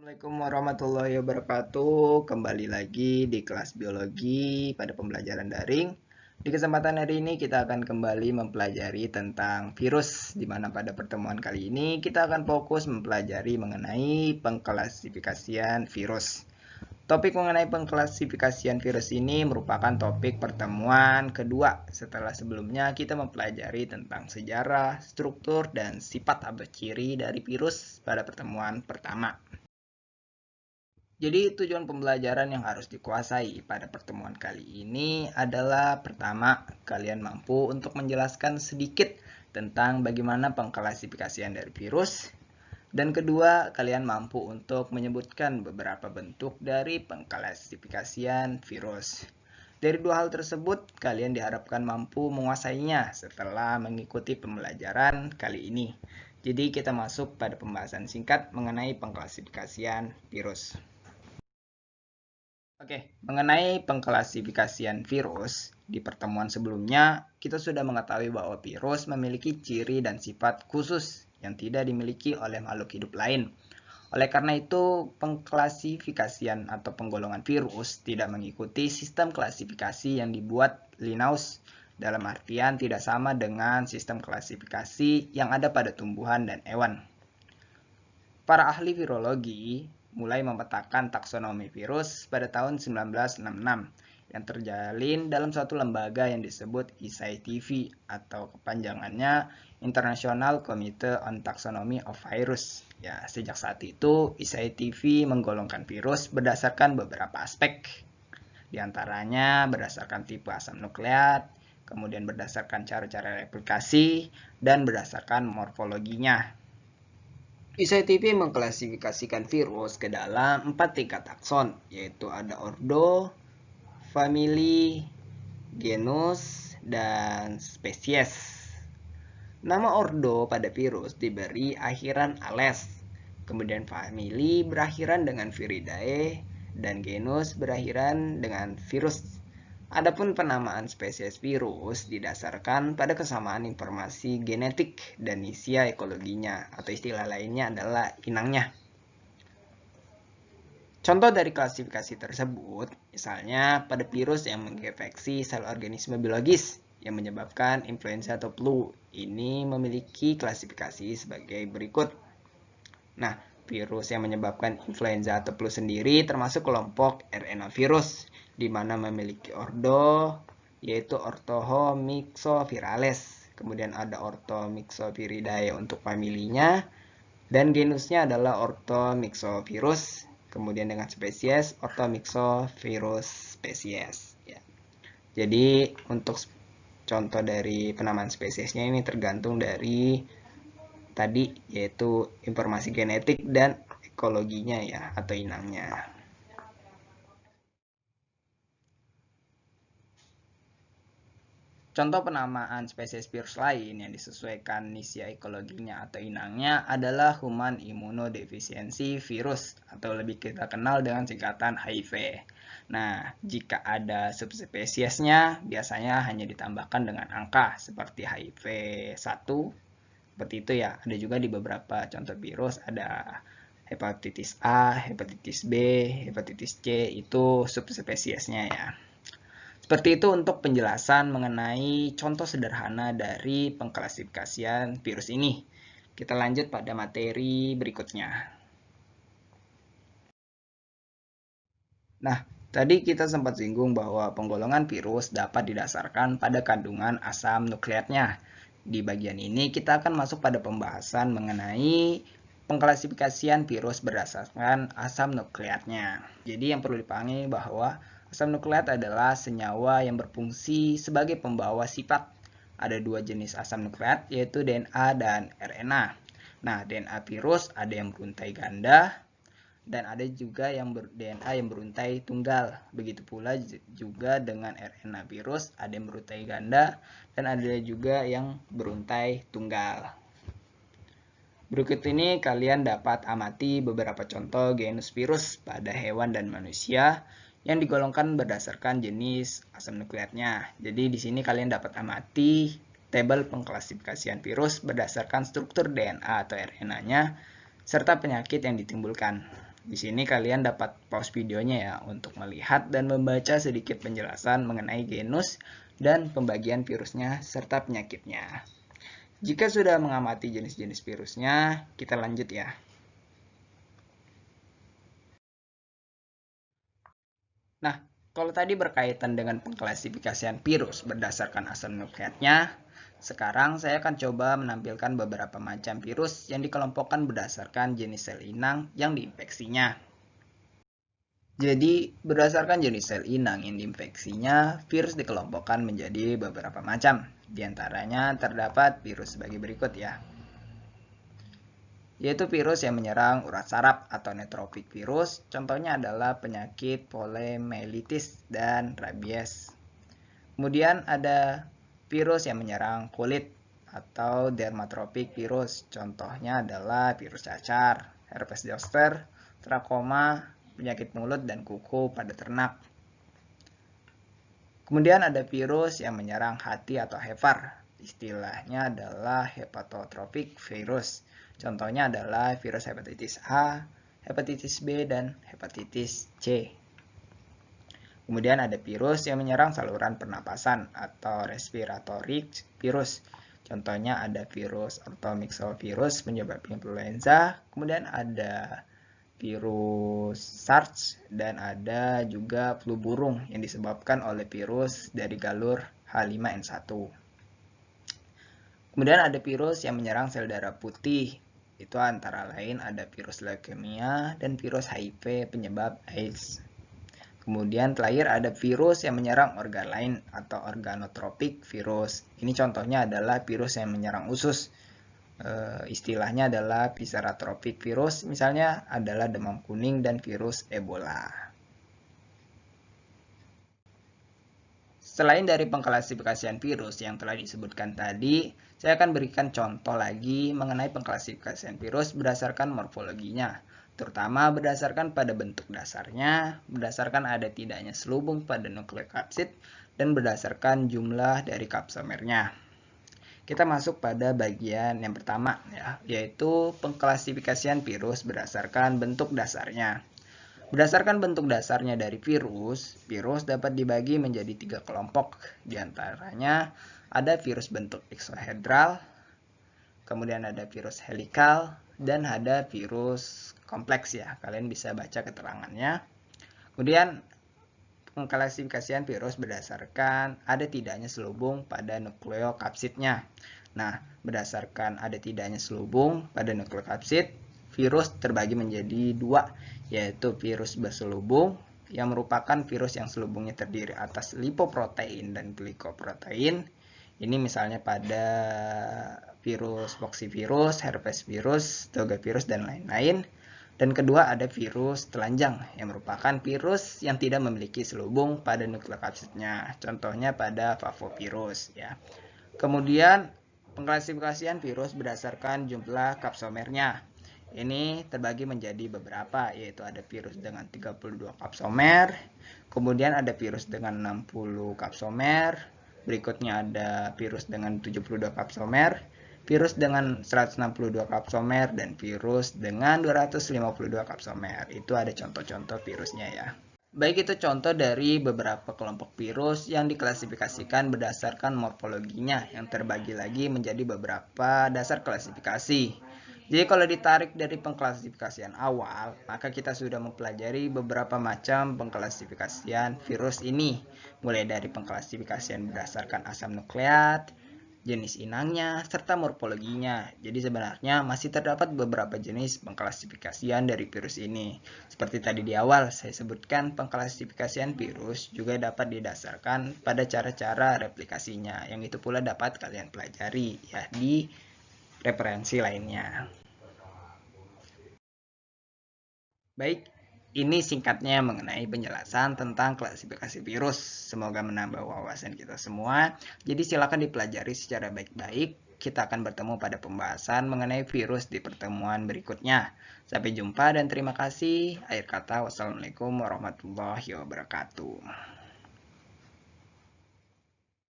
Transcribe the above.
Assalamualaikum warahmatullahi wabarakatuh. Kembali lagi di kelas biologi pada pembelajaran daring. Di kesempatan hari ini kita akan kembali mempelajari tentang virus, di mana pada pertemuan kali ini kita akan fokus mempelajari mengenai pengklasifikasian virus. Topik mengenai pengklasifikasian virus ini merupakan topik pertemuan kedua setelah sebelumnya kita mempelajari tentang sejarah, struktur, dan sifat atau ciri dari virus pada pertemuan pertama. Jadi tujuan pembelajaran yang harus dikuasai pada pertemuan kali ini adalah pertama, kalian mampu untuk menjelaskan sedikit tentang bagaimana pengklasifikasian dari virus. Dan kedua, kalian mampu untuk menyebutkan beberapa bentuk dari pengklasifikasian virus. Dari dua hal tersebut, kalian diharapkan mampu menguasainya setelah mengikuti pembelajaran kali ini. Jadi kita masuk pada pembahasan singkat mengenai pengklasifikasian virus. Oke, mengenai pengklasifikasian virus, di pertemuan sebelumnya kita sudah mengetahui bahwa virus memiliki ciri dan sifat khusus yang tidak dimiliki oleh makhluk hidup lain. Oleh karena itu, pengklasifikasian atau penggolongan virus tidak mengikuti sistem klasifikasi yang dibuat Linnaeus, dalam artian tidak sama dengan sistem klasifikasi yang ada pada tumbuhan dan hewan. Para ahli virologi mulai memetakan taksonomi virus pada tahun 1966 yang terjalin dalam suatu lembaga yang disebut ICITV atau kepanjangannya International Committee on Taxonomy of Virus. Ya, sejak saat itu ICITV menggolongkan virus berdasarkan beberapa aspek. Di antaranya berdasarkan tipe asam nukleat, kemudian berdasarkan cara-cara replikasi, dan berdasarkan morfologinya. ICITV mengklasifikasikan virus ke dalam 4 tingkat takson, yaitu ada ordo, famili, genus, dan spesies. Nama ordo pada virus diberi akhiran ales, kemudian famili berakhiran dengan viridae, dan genus berakhiran dengan virus. Adapun penamaan spesies virus didasarkan pada kesamaan informasi genetik dan isia ekologinya, atau istilah lainnya adalah inangnya. Contoh dari klasifikasi tersebut, misalnya pada virus yang menginfeksi sel organisme biologis yang menyebabkan influenza atau flu, ini memiliki klasifikasi sebagai berikut. Nah, virus yang menyebabkan influenza atau flu sendiri termasuk kelompok RNA virus, di mana memiliki ordo, yaitu Orthomyxovirales. Kemudian ada Orthomyxoviridae untuk familinya, dan genusnya adalah Orthomyxovirus. Kemudian dengan spesies Orthomyxovirus spesies. Ya. Jadi untuk contoh dari penamaan spesiesnya ini tergantung dari tadi, yaitu informasi genetik dan ekologinya ya, atau inangnya. Contoh penamaan spesies virus lain yang disesuaikan isia ekologinya atau inangnya adalah Human Immunodeficiency Virus, atau lebih kita kenal dengan singkatan HIV. Nah, jika ada subspesiesnya, biasanya hanya ditambahkan dengan angka seperti HIV1, seperti itu ya. Ada juga di beberapa contoh virus ada hepatitis A, hepatitis B, hepatitis C, itu subspesiesnya ya. Seperti itu untuk penjelasan mengenai contoh sederhana dari pengklasifikasian virus ini. Kita lanjut pada materi berikutnya. Nah, tadi kita sempat singgung bahwa penggolongan virus dapat didasarkan pada kandungan asam nukleatnya. Di bagian ini kita akan masuk pada pembahasan mengenai pengklasifikasian virus berdasarkan asam nukleatnya. Jadi yang perlu dipahami bahwa asam nukleat adalah senyawa yang berfungsi sebagai pembawa sifat. Ada dua jenis asam nukleat, yaitu DNA dan RNA. Nah, DNA virus ada yang beruntai ganda, dan ada juga yang DNA yang beruntai tunggal. Begitu pula juga dengan RNA virus, ada yang beruntai ganda, dan ada juga yang beruntai tunggal. Berikut ini kalian dapat amati beberapa contoh genus virus pada hewan dan manusia yang digolongkan berdasarkan jenis asam nukleatnya. Jadi di sini kalian dapat amati tabel pengklasifikasian virus berdasarkan struktur DNA atau RNA-nya serta penyakit yang ditimbulkan. Di sini kalian dapat pause videonya ya untuk melihat dan membaca sedikit penjelasan mengenai genus dan pembagian virusnya serta penyakitnya. Jika sudah mengamati jenis-jenis virusnya, kita lanjut ya. Nah, kalau tadi berkaitan dengan pengklasifikasian virus berdasarkan asal nukleatnya, sekarang saya akan coba menampilkan beberapa macam virus yang dikelompokkan berdasarkan jenis sel inang yang diinfeksinya. Jadi, berdasarkan jenis sel inang yang diinfeksinya, virus dikelompokkan menjadi beberapa macam. Di antaranya terdapat virus sebagai berikut ya. Yaitu virus yang menyerang urat saraf atau neutropik virus. Contohnya adalah penyakit poliomyelitis dan rabies. Kemudian ada virus yang menyerang kulit atau dermatropik virus. Contohnya adalah virus cacar, herpes zoster, trakoma, penyakit mulut dan kuku pada ternak. Kemudian ada virus yang menyerang hati atau hepar. Istilahnya adalah hepatotropik virus. Contohnya adalah virus hepatitis A, hepatitis B, dan hepatitis C. Kemudian ada virus yang menyerang saluran pernapasan atau respiratory virus. Contohnya ada virus orthomyxovirus penyebab influenza. Kemudian ada virus SARS dan ada juga flu burung yang disebabkan oleh virus dari galur H5N1. Kemudian ada virus yang menyerang sel darah putih. Itu antara lain ada virus leukemia dan virus HIV penyebab AIDS. Kemudian terakhir ada virus yang menyerang organ lain atau organotropik virus. Ini contohnya adalah virus yang menyerang usus. Istilahnya adalah Viscerotropik virus, misalnya adalah demam kuning dan virus Ebola. Selain dari pengklasifikasian virus yang telah disebutkan tadi, saya akan berikan contoh lagi mengenai pengklasifikasian virus berdasarkan morfologinya, terutama berdasarkan pada bentuk dasarnya, berdasarkan ada tidaknya selubung pada nukleokapsid, dan berdasarkan jumlah dari kapsomernya. Kita masuk pada bagian yang pertama ya, yaitu pengklasifikasian virus berdasarkan bentuk dasarnya. Berdasarkan bentuk dasarnya dari virus, virus dapat dibagi menjadi 3 kelompok. Di antaranya ada virus bentuk eksohedral, kemudian ada virus helikal, dan ada virus kompleks ya. Kalian bisa baca keterangannya. Kemudian pengklasifikasian virus berdasarkan ada tidaknya selubung pada nukleokapsidnya. Nah, berdasarkan ada tidaknya selubung pada nukleokapsid, virus terbagi menjadi 2, yaitu virus berselubung yang merupakan virus yang selubungnya terdiri atas lipoprotein dan glikoprotein. Ini misalnya pada virus poxivirus, herpes virus, toga virus, dan lain-lain. Dan kedua ada virus telanjang yang merupakan virus yang tidak memiliki selubung pada nukleokapsidnya. Contohnya pada favivirus ya. Kemudian pengklasifikasian virus berdasarkan jumlah kapsomernya. Ini terbagi menjadi beberapa, yaitu ada virus dengan 32 kapsomer, kemudian ada virus dengan 60 kapsomer, berikutnya ada virus dengan 72 kapsomer, virus dengan 162 kapsomer, dan virus dengan 252 kapsomer. Itu ada contoh-contoh virusnya ya. Baik, itu contoh dari beberapa kelompok virus yang diklasifikasikan berdasarkan morfologinya yang terbagi lagi menjadi beberapa dasar klasifikasi. Jadi kalau ditarik dari pengklasifikasian awal, maka kita sudah mempelajari beberapa macam pengklasifikasian virus ini. Mulai dari pengklasifikasian berdasarkan asam nukleat, jenis inangnya, serta morfologinya. Jadi sebenarnya masih terdapat beberapa jenis pengklasifikasian dari virus ini. Seperti tadi di awal saya sebutkan, pengklasifikasian virus juga dapat didasarkan pada cara-cara replikasinya, yang itu pula dapat kalian pelajari ya di referensi lainnya. Baik, ini singkatnya mengenai penjelasan tentang klasifikasi virus. Semoga menambah wawasan kita semua. Jadi silakan dipelajari secara baik-baik. Kita akan bertemu pada pembahasan mengenai virus di pertemuan berikutnya. Sampai jumpa dan terima kasih. Akhir kata, wassalamualaikum warahmatullahi wabarakatuh.